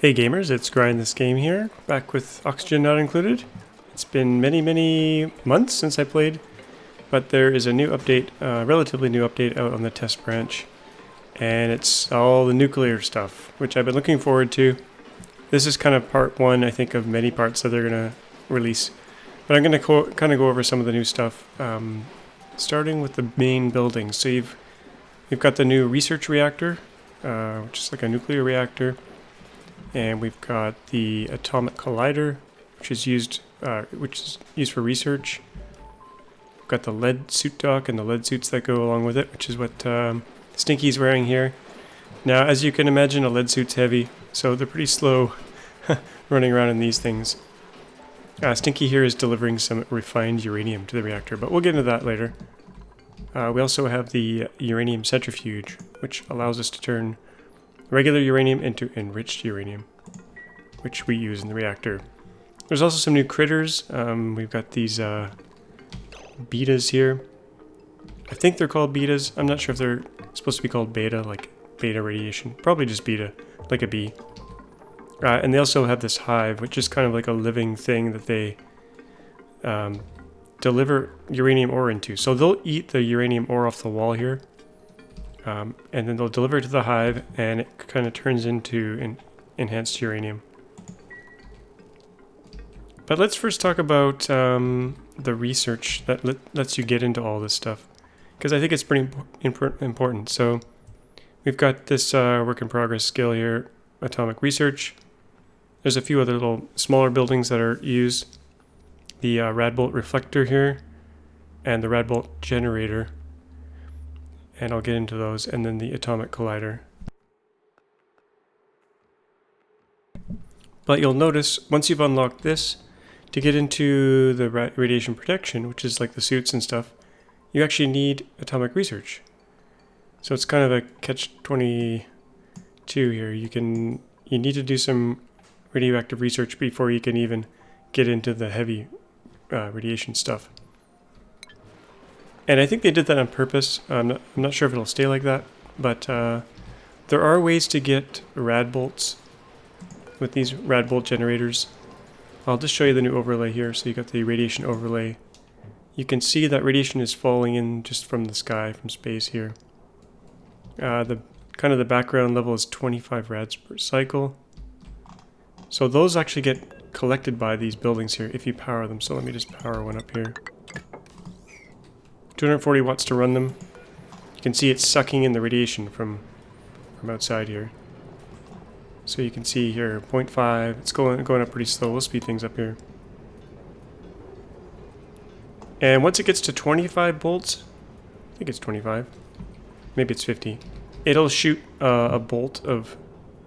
Hey gamers, it's GrindThisGame here, back with oxygen not included. It's been many months since I played, but there is a new update, relatively new update out on the test branch, and it's all the nuclear stuff, which I've been looking forward to. This is kind of part one, I think, of many parts that they're going to release, but I'm going to kind of go over some of the new stuff, starting with the main buildings. So you've got the new research reactor, which is like a nuclear reactor. And we've got the atomic collider, which is used for research. We've got the lead suit dock and the lead suits that go along with it, which is what Stinky's wearing here. Now, as you can imagine, a lead suit's heavy, so they're pretty slow running around in these things. Stinky here is delivering some refined uranium to the reactor, but we'll get into that later. We also have the Uranium Centrifuge, which allows us to turn regular uranium into enriched uranium, which we use in the reactor. There's also some new critters. We've got these betas here. I think they're called betas. I'm not sure if they're supposed to be called beta, like beta radiation. Probably just beta, like a bee. And they also have this hive, which is kind of like a living thing that they deliver uranium ore into. So they'll eat the uranium ore off the wall here. And then they'll deliver it to the hive, and it kind of turns into enhanced uranium. But let's first talk about the research that lets you get into all this stuff, because I think it's pretty important. So we've got this work in progress skill here, atomic research. There's a few other little smaller buildings that are used. The Radbolt reflector here, and the Radbolt generator. And I'll get into those, and then the atomic collider. But you'll notice, once you've unlocked this, to get into the radiation protection, which is like the suits and stuff, you actually need atomic research. So it's kind of a catch-22 here. You need to do some radioactive research before you can even get into the heavy radiation stuff. And I think they did that on purpose. I'm not sure if it'll stay like that, but there are ways to get rad bolts with these Radbolt generators. I'll just show you the new overlay here. So you got the radiation overlay. You can see that radiation is falling in just from the sky, from space here. The background level is 25 rads per cycle. So those actually get collected by these buildings here if you power them. So let me just power one up here. 240 watts to run them. You can see it's sucking in the radiation from outside here. So you can see here 0.5. It's going up pretty slow. We'll speed things up here. And once it gets to 25 bolts, I think it's 25. Maybe it's 50. It'll shoot a bolt of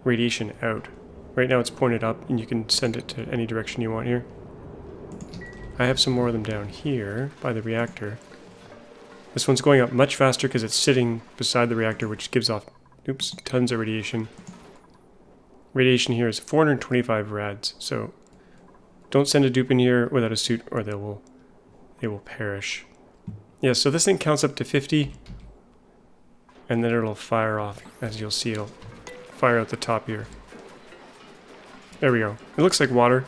radiation out. Right now it's pointed up, and you can send it to any direction you want here. I have some more of them down here by the reactor. This one's going up much faster because it's sitting beside the reactor, which gives off, tons of radiation. Radiation here is 425 rads, so don't send a dupe in here without a suit, or they will perish. Yeah, so this thing counts up to 50, and then it'll fire off. As you'll see, it'll fire out the top here. There we go. It looks like water.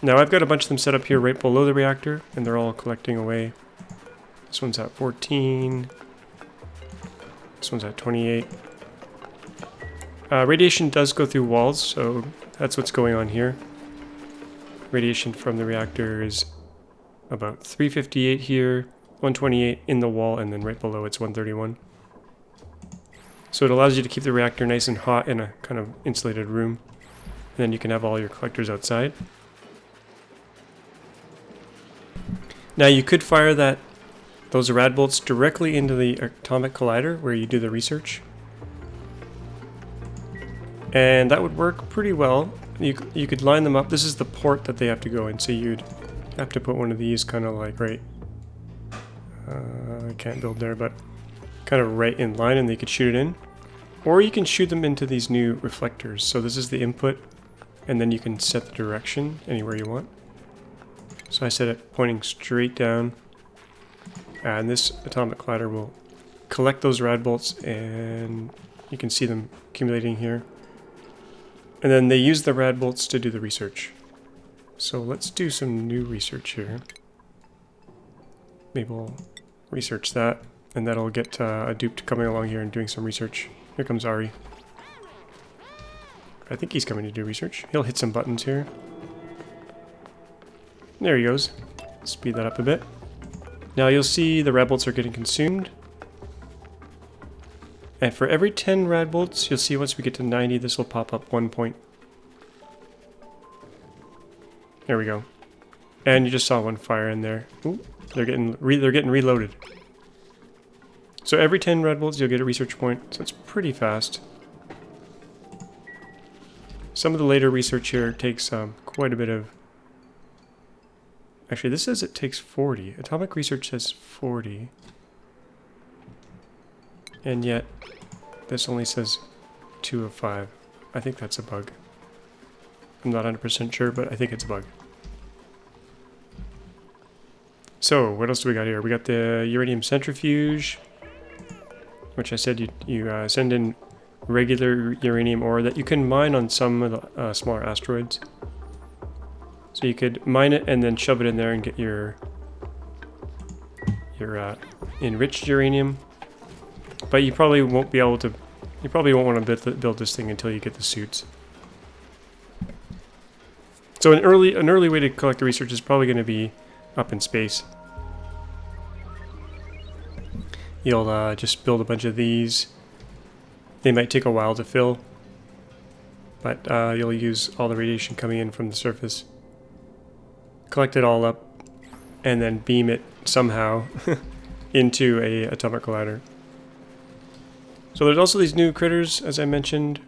Now I've got a bunch of them set up here right below the reactor, and they're all collecting away. This one's at 14. This one's at 28. Radiation does go through walls, so that's what's going on here. Radiation from the reactor is about 358 here, 128 in the wall, and then right below it's 131. So it allows you to keep the reactor nice and hot in a kind of insulated room. And then you can have all your collectors outside. Now you could fire those rad bolts directly into the atomic collider where you do the research. And that would work pretty well. You could line them up. This is the port that they have to go in, so you'd have to put one of these kind of like right... I can't build there, but kind of right in line, and they could shoot it in. Or you can shoot them into these new reflectors. So this is the input, and then you can set the direction anywhere you want. So I set it pointing straight down. And this atomic collider will collect those rad bolts, and you can see them accumulating here. And then they use the rad bolts to do the research. So let's do some new research here. Maybe we'll research that, and that'll get a dupe coming along here and doing some research. Here comes Ari. I think he's coming to do research. He'll hit some buttons here. There he goes. Speed that up a bit. Now you'll see the rad bolts are getting consumed. And for every 10 rad bolts, you'll see once we get to 90, this will pop up 1 point. There we go. And you just saw one fire in there. Ooh, they're getting reloaded. So every 10 rad bolts, you'll get a research point. So it's pretty fast. Some of the later research here takes quite a bit of... Actually, this says it takes 40. Atomic research says 40. And yet, this only says 2 of 5. I think that's a bug. I'm not 100% sure, but I think it's a bug. So, what else do we got here? We got the Uranium Centrifuge, which I said you send in regular uranium ore that you can mine on some of the smaller asteroids. So you could mine it and then shove it in there and get your enriched uranium. But you probably won't be able to. You probably won't want to build this thing until you get the suits. So an early way to collect the research is probably going to be up in space. You'll just build a bunch of these. They might take a while to fill, but you'll use all the radiation coming in from the surface. Collect it all up, and then beam it somehow into a atomic collider. So there's also these new critters, as I mentioned.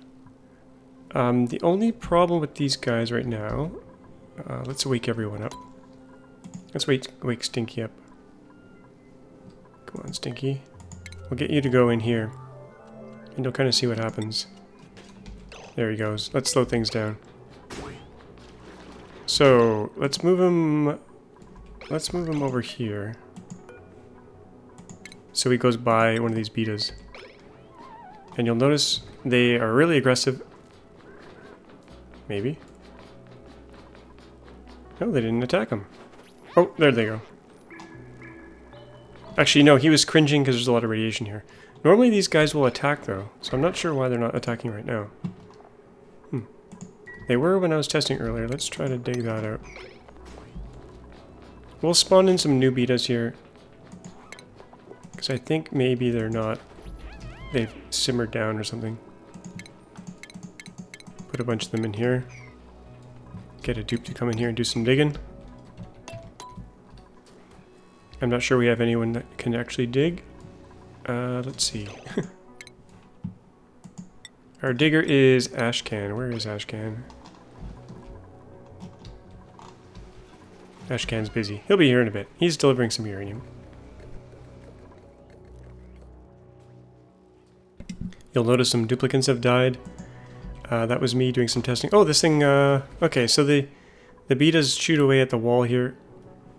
The only problem with these guys right now... let's wake everyone up. Let's wake Stinky up. Come on, Stinky. We'll get you to go in here, and you'll kind of see what happens. There he goes. Let's slow things down. So, let's move him over here. So he goes by one of these betas. And you'll notice they are really aggressive. Maybe. No, they didn't attack him. Oh, there they go. Actually, no, he was cringing because there's a lot of radiation here. Normally these guys will attack, though, so I'm not sure why they're not attacking right now. They were when I was testing earlier. Let's try to dig that out. We'll spawn in some new betas here. Because I think maybe they're not... They've simmered down or something. Put a bunch of them in here. Get a dupe to come in here and do some digging. I'm not sure we have anyone that can actually dig. Let's see. Our digger is Ashcan. Where is Ashcan? Ashcan's busy. He'll be here in a bit. He's delivering some uranium. You'll notice some duplicants have died. That was me doing some testing. Oh, this thing, okay, so the betas chewed away at the wall here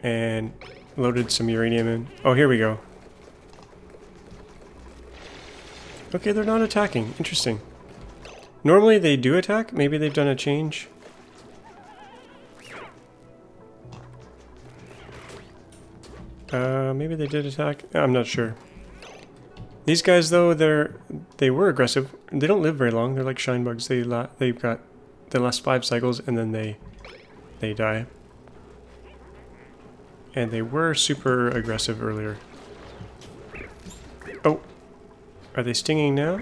and loaded some uranium in. Oh, here we go. Okay, they're not attacking. Interesting. Normally they do attack. Maybe they've done a change. Maybe they did attack. I'm not sure. These guys, though, they were aggressive. They don't live very long. They're like shine bugs. They last 5 cycles and then they die. And they were super aggressive earlier. Oh, are they stinging now?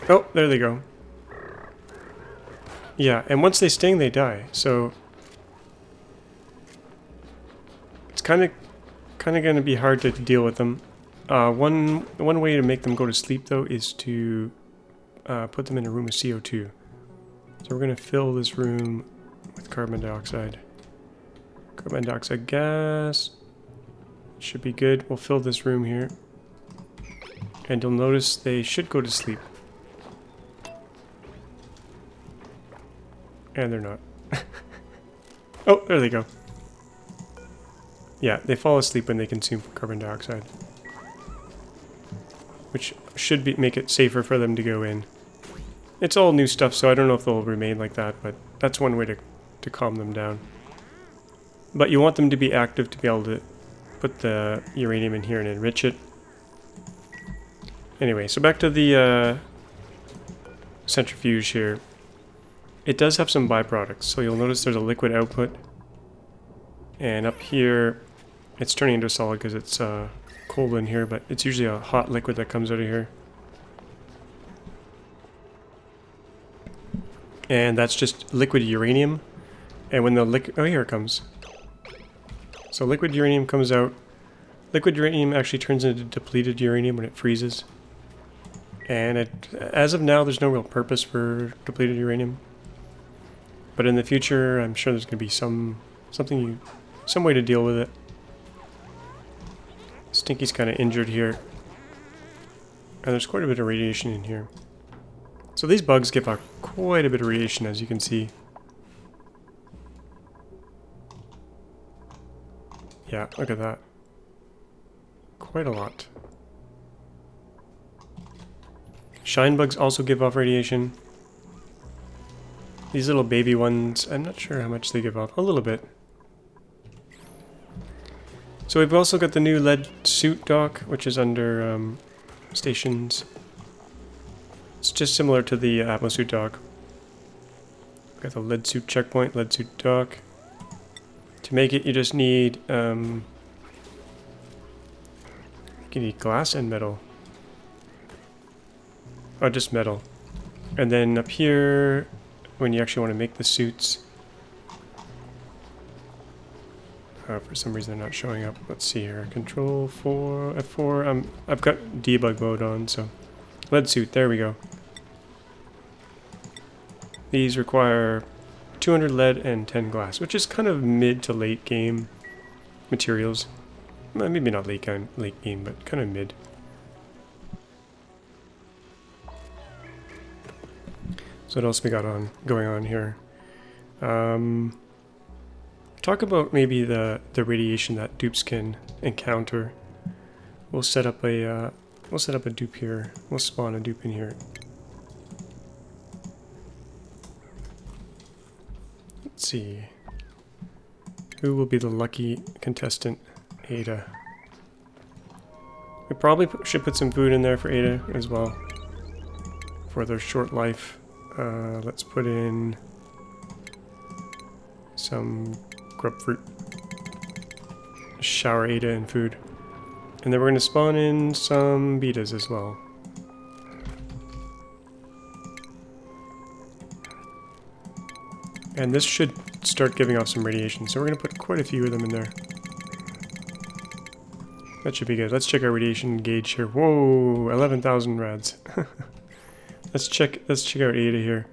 Oh, there they go. Yeah, and once they sting, they die. So it's kind of going to be hard to deal with them. One way to make them go to sleep, though, is to put them in a room with CO2. So we're going to fill this room with carbon dioxide. Carbon dioxide gas. Should be good. We'll fill this room here. And you'll notice they should go to sleep. And they're not. Oh, there they go. Yeah, they fall asleep when they consume carbon dioxide. Which should make it safer for them to go in. It's all new stuff, so I don't know if they'll remain like that, but that's one way to calm them down. But you want them to be active to be able to put the uranium in here and enrich it. Anyway, so back to the centrifuge here. It does have some byproducts, so you'll notice there's a liquid output. And up here, it's turning into a solid because it's cold in here, but it's usually a hot liquid that comes out of here. And that's just liquid uranium. And when the liquid... Oh, here it comes. So liquid uranium comes out. Liquid uranium actually turns into depleted uranium when it freezes. And as of now, there's no real purpose for depleted uranium. But in the future, I'm sure there's going to be some way to deal with it. Stinky's kind of injured here. And there's quite a bit of radiation in here. So these bugs give out quite a bit of radiation, as you can see. Yeah, look at that. Quite a lot. Shine bugs also give off radiation. These little baby ones, I'm not sure how much they give off. A little bit. So we've also got the new lead suit dock, which is under stations. It's just similar to the atmosuit dock. We've got the lead suit checkpoint, lead suit dock. To make it, you just need you need glass and metal. Oh, just metal. And then up here, when you actually want to make the suits, for some reason they're not showing up. Let's see here. Control 4, F4. I've got debug mode on, so lead suit. There we go. These require 200 lead and 10 glass, which is kind of mid to late game materials. Well, maybe not late game, but kind of mid. So what else we got going on here? Talk about maybe the radiation that dupes can encounter. We'll set up a dupe here. We'll spawn a dupe in here. Let's see. Who will be the lucky contestant? Ada. We probably should put some food in there for Ada as well, for their short life. Let's put in some grub fruit. Shower Ada in food. And then we're going to spawn in some betas as well. And this should start giving off some radiation, so we're going to put quite a few of them in there. That should be good. Let's check our radiation gauge here. Whoa, 11,000 rads. Let's check out Ada here.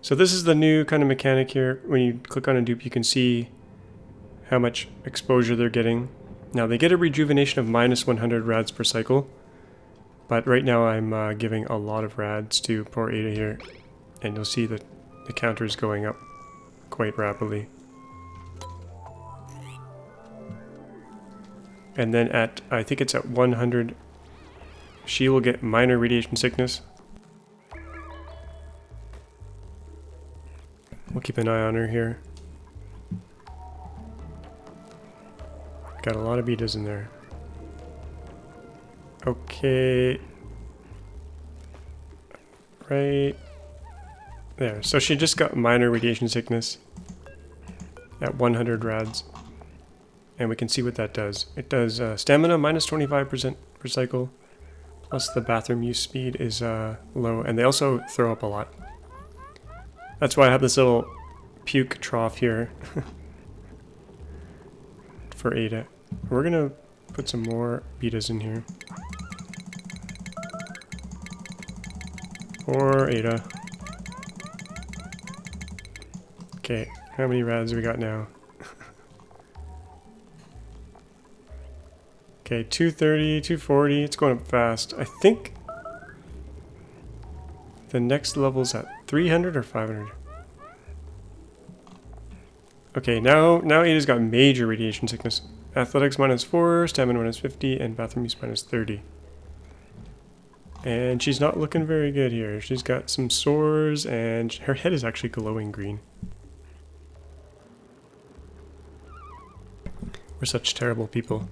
So this is the new kind of mechanic here. When you click on a dupe, you can see how much exposure they're getting. Now they get a rejuvenation of minus 100 rads per cycle, but right now I'm giving a lot of rads to poor Ada here, and you'll see that the counter is going up quite rapidly. And then at, I think it's at 100, she will get minor radiation sickness. We'll keep an eye on her here. Got a lot of betas in there. Okay. Right there. So she just got minor radiation sickness at 100 rads. And we can see what that does. It does stamina minus 25% per cycle. Plus the bathroom use speed is low. And they also throw up a lot. That's why I have this little puke trough here for Ada. We're gonna put some more betas in here. For Ada. Okay, how many rads do we got now? Okay, 230, 240, it's going up fast. I think the next level's at 300 or 500. Okay, now Ada's got major radiation sickness. Athletics minus 4, stamina minus 50, and bathroom use minus 30. And she's not looking very good here. She's got some sores and her head is actually glowing green. We're such terrible people.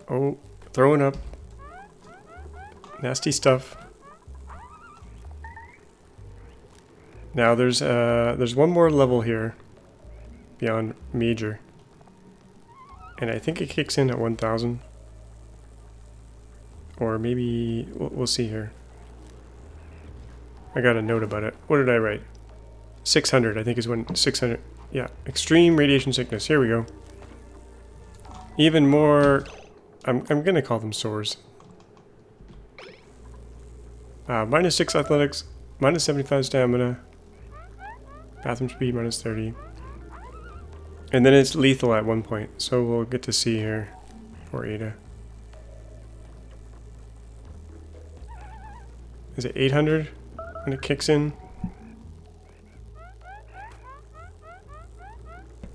Oh, throwing up. Nasty stuff. Now there's one more level here beyond major. And I think it kicks in at 1000. Or maybe we'll see here. I got a note about it. What did I write? 600, I think is when 600. Yeah, extreme radiation sickness. Here we go. Even more. I'm gonna call them sores. -6 athletics, -75 stamina, bathroom speed -30, and then it's lethal at one point. So we'll get to see here for Ada. Is it 800 when it kicks in?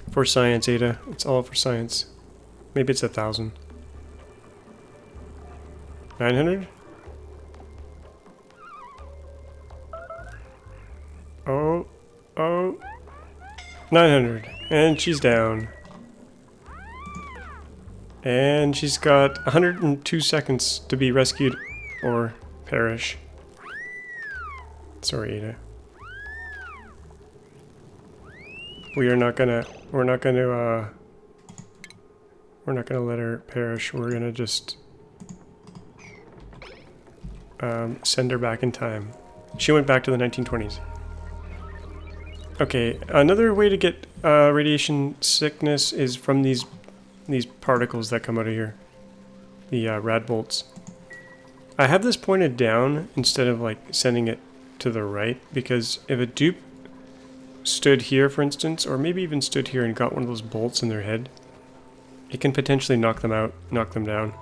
For science, Ada. It's all for science. Maybe it's 1000. 900? Oh, 900. And she's down. And she's got 102 seconds to be rescued or perish. Sorry, Ada. We're not gonna let her perish. We're gonna just send her back in time. She went back to the 1920s. Okay, another way to get radiation sickness is from these particles that come out of here. The rad bolts. I have this pointed down instead of like sending it to the right, because if a dupe stood here, for instance, or maybe even stood here and got one of those bolts in their head, it can potentially knock them out, knock them down.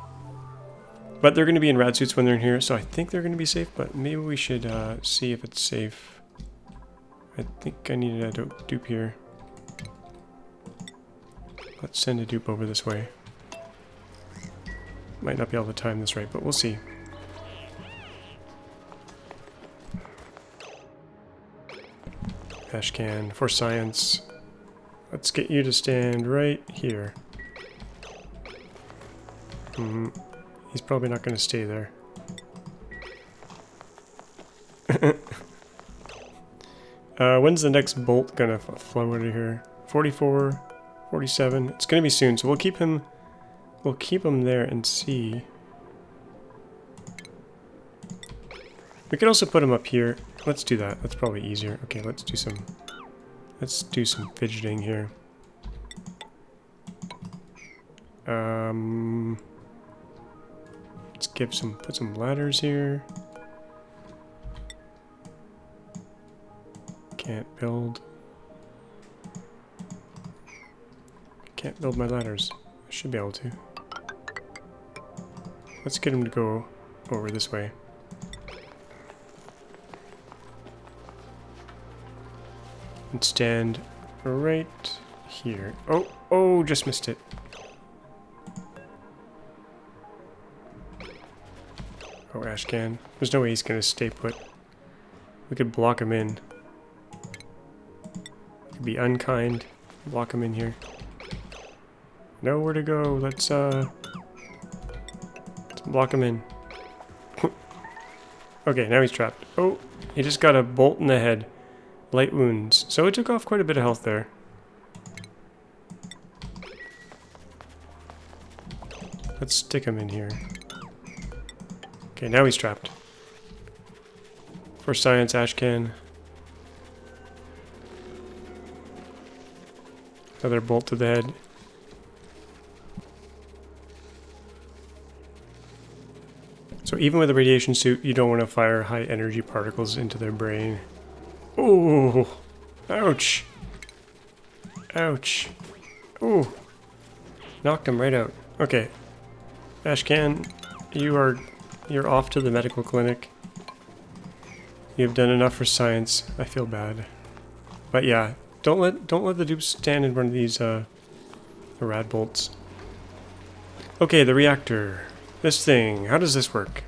But they're going to be in rad suits when they're in here, so I think they're going to be safe, but maybe we should see if it's safe. I think I need a dupe here. Let's send a dupe over this way. Might not be able to time this right, but we'll see. Ashcan, for science. Let's get you to stand right here. He's probably not going to stay there. When's the next bolt going to flow out of here? 44, 47. It's going to be soon, so we'll keep him there and see. We could also put him up here. Let's do that. That's probably easier. Okay, let's do some fidgeting here. Let's put some ladders here. Can't build my ladders. I should be able to. Let's get him to go over this way. And stand right here. Oh, just missed it. Oh, Ashcan. There's no way he's gonna stay put. We could block him in. We could be unkind. Block him in here. Nowhere to go. Let's block him in. Okay, now he's trapped. Oh, he just got a bolt in the head. Light wounds. So it took off quite a bit of health there. Let's stick him in here. Okay, now he's trapped. For science, Ashcan. Another bolt to the head. So even with a radiation suit, you don't want to fire high energy particles into their brain. Ooh, ouch. Ouch. Ooh. Knocked him right out. Okay. Ashcan, you're off to the medical clinic. You've done enough for science. I feel bad. But yeah, don't let the dupes stand in front of these rad bolts. Okay, the reactor. This thing, how does this work?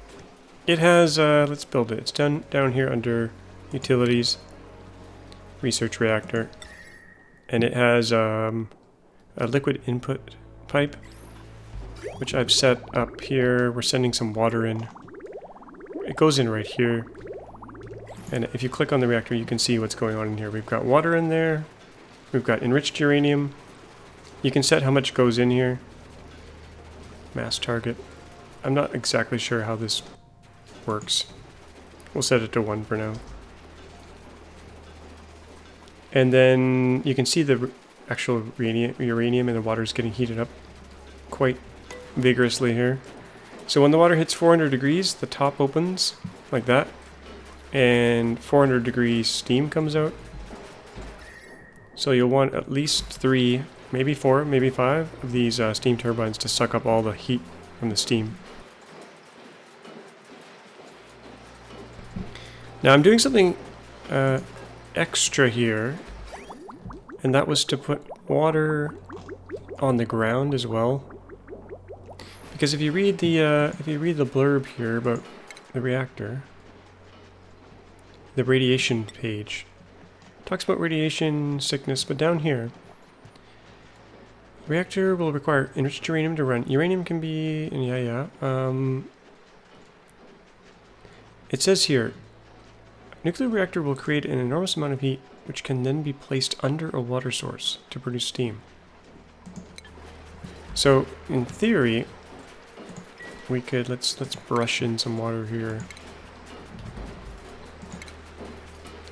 It has, let's build it. It's down here under Utilities, Research Reactor. And it has a liquid input pipe, which I've set up here. We're sending some water in. It goes in right here. And if you click on the reactor, you can see what's going on in here. We've got water in there. We've got enriched uranium. You can set how much goes in here. Mass target. I'm not exactly sure how this works. We'll set it to 1 for now. And then you can see the actual uranium and the water is getting heated up quite vigorously here. So when the water hits 400 degrees, the top opens like that. And 400 degrees steam comes out. So you'll want at least 3, maybe 4, maybe 5 of these steam turbines to suck up all the heat from the steam. Now I'm doing something extra here, and that was to put water on the ground as well. Because if you read the blurb here about the reactor, the radiation page talks about radiation sickness, but down here, reactor will require enriched uranium to run. Uranium can be, it says here, nuclear reactor will create an enormous amount of heat, which can then be placed under a water source to produce steam. So, in theory, we could, let's brush in some water here.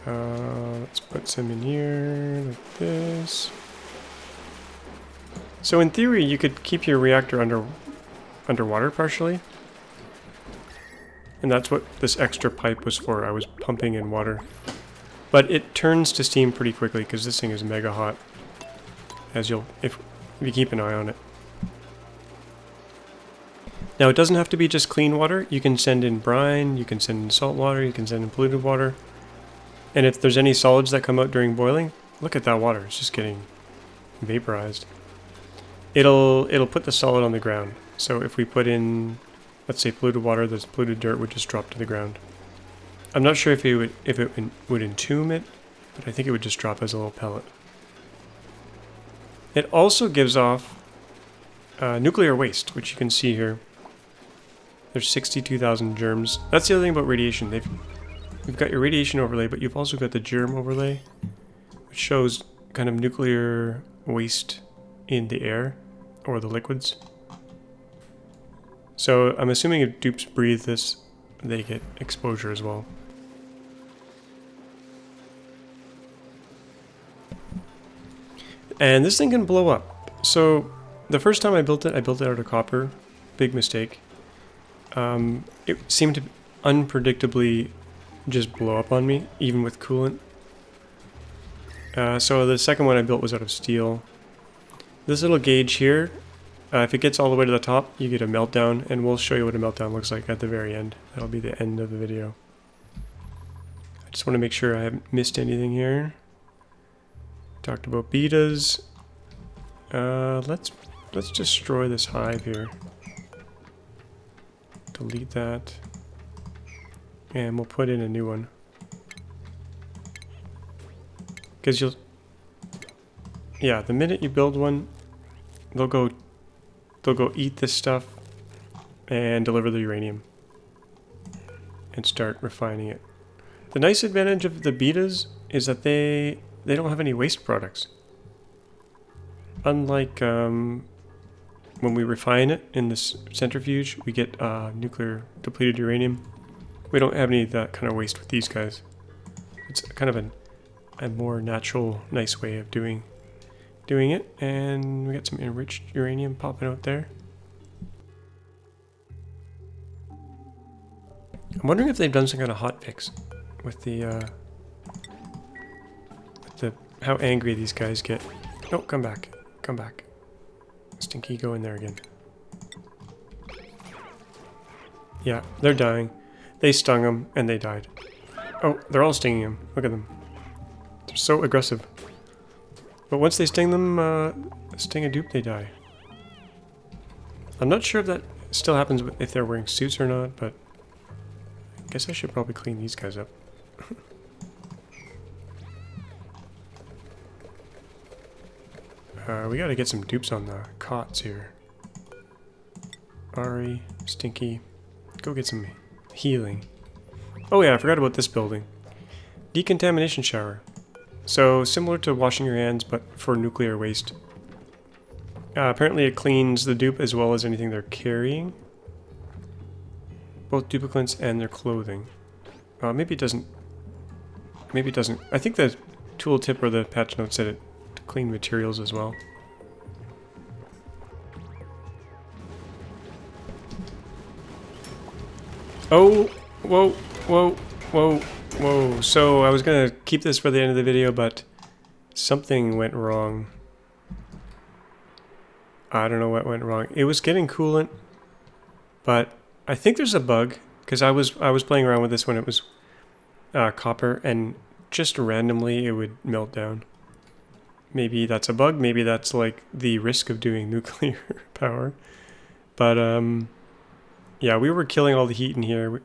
Let's put some in here, like this. So in theory, you could keep your reactor underwater partially. And that's what this extra pipe was for. I was pumping in water. But it turns to steam pretty quickly because this thing is mega hot. As if you keep an eye on it. Now it doesn't have to be just clean water. You can send in brine, you can send in salt water, you can send in polluted water. And if there's any solids that come out during boiling, look at that water. It's just getting vaporized. It'll put the solid on the ground. So if we put in, let's say, polluted water, this polluted dirt would just drop to the ground. I'm not sure if it would entomb it, but I think it would just drop as a little pellet. It also gives off nuclear waste, which you can see here. There's 62,000 germs. That's the other thing about radiation. You've got your radiation overlay, but you've also got the germ overlay, which shows kind of nuclear waste in the air, or the liquids. So I'm assuming if dupes breathe this, they get exposure as well. And this thing can blow up. So the first time I built it out of copper. Big mistake. It seemed to unpredictably just blow up on me, even with coolant. So the second one I built was out of steel. This little gauge here, if it gets all the way to the top, you get a meltdown, and we'll show you what a meltdown looks like at the very end. That'll be the end of the video. I just want to make sure I haven't missed anything here. Talked about betas. Let's destroy this hive here. Delete that. And we'll put in a new one. Because the minute you build one, they'll go eat this stuff and deliver the uranium and start refining it. The nice advantage of the betas is that they don't have any waste products. Unlike when we refine it in this centrifuge, we get nuclear depleted uranium. We don't have any of that kind of waste with these guys. It's kind of a more natural, nice way of doing it. And we got some enriched uranium popping out there. I'm wondering if they've done some kind of hot fix with how angry these guys get. No, come back. Come back. Stinky, go in there again. Yeah, they're dying. They stung him, and they died. Oh, they're all stinging him. Look at them. They're so aggressive. But once they sting them, sting a dupe, they die. I'm not sure if that still happens if they're wearing suits or not, but Guess I should probably clean these guys up. We gotta get some dupes on the cots here. Ari, Stinky, go get some healing. Oh yeah, I forgot about this building. Decontamination Shower. So, similar to washing your hands, but for nuclear waste. Apparently it cleans the dupe as well as anything they're carrying. Both duplicants and their clothing. Maybe it doesn't. Maybe it doesn't. I think the tooltip or the patch note said it to clean materials as well. Oh! Whoa! Whoa! Whoa! Whoa! So I was gonna keep this for the end of the video, but something went wrong. I don't know what went wrong. It was getting coolant, but I think there's a bug because I was playing around with this when it was copper, and just randomly it would melt down. Maybe that's a bug. Maybe that's like the risk of doing nuclear power. But yeah, we were killing all the heat in here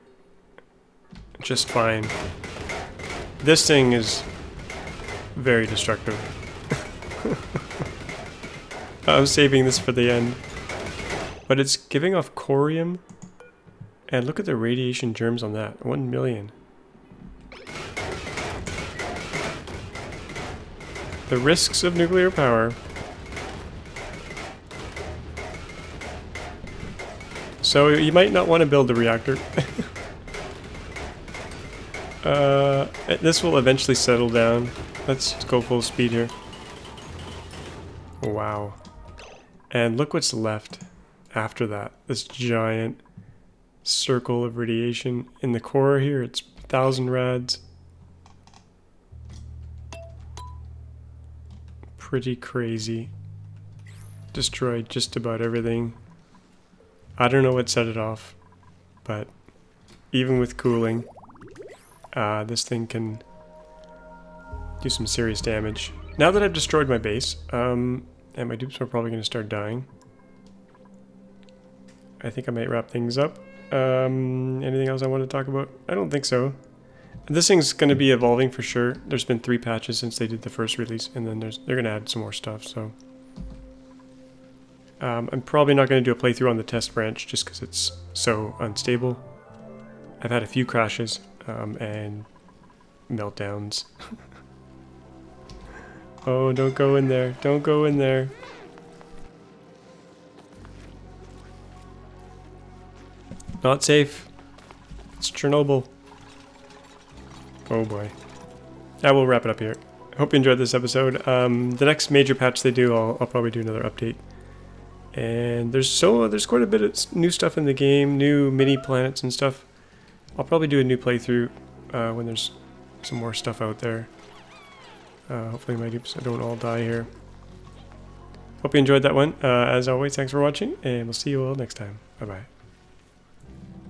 just fine. This thing is very destructive. I'm saving this for the end. But it's giving off corium. And look at the radiation germs on that. 1 million. The risks of nuclear power. So you might not want to build the reactor. This will eventually settle down. Let's go full speed here. Wow. And look what's left after that. This giant circle of radiation. In the core here, it's 1,000 rads. Pretty crazy. Destroyed just about everything. I don't know what set it off, but even with cooling, this thing can do some serious damage. Now that I've destroyed my base, and my dupes are probably going to start dying, I think I might wrap things up. Anything else I want to talk about? I don't think so. This thing's going to be evolving for sure. There's been 3 patches since they did the first release, and then they're going to add some more stuff, so... I'm probably not going to do a playthrough on the test branch just because it's so unstable. I've had a few crashes and meltdowns. Oh, don't go in there. Don't go in there. Not safe. It's Chernobyl. Oh boy. I will wrap it up here. Hope you enjoyed this episode. The next major patch they do, I'll probably do another update. And there's quite a bit of new stuff in the game, new mini planets and stuff. I'll probably do a new playthrough when there's some more stuff out there. Hopefully my dupes don't all die here. Hope you enjoyed that one. As always, thanks for watching, and we'll see you all next time. Bye-bye.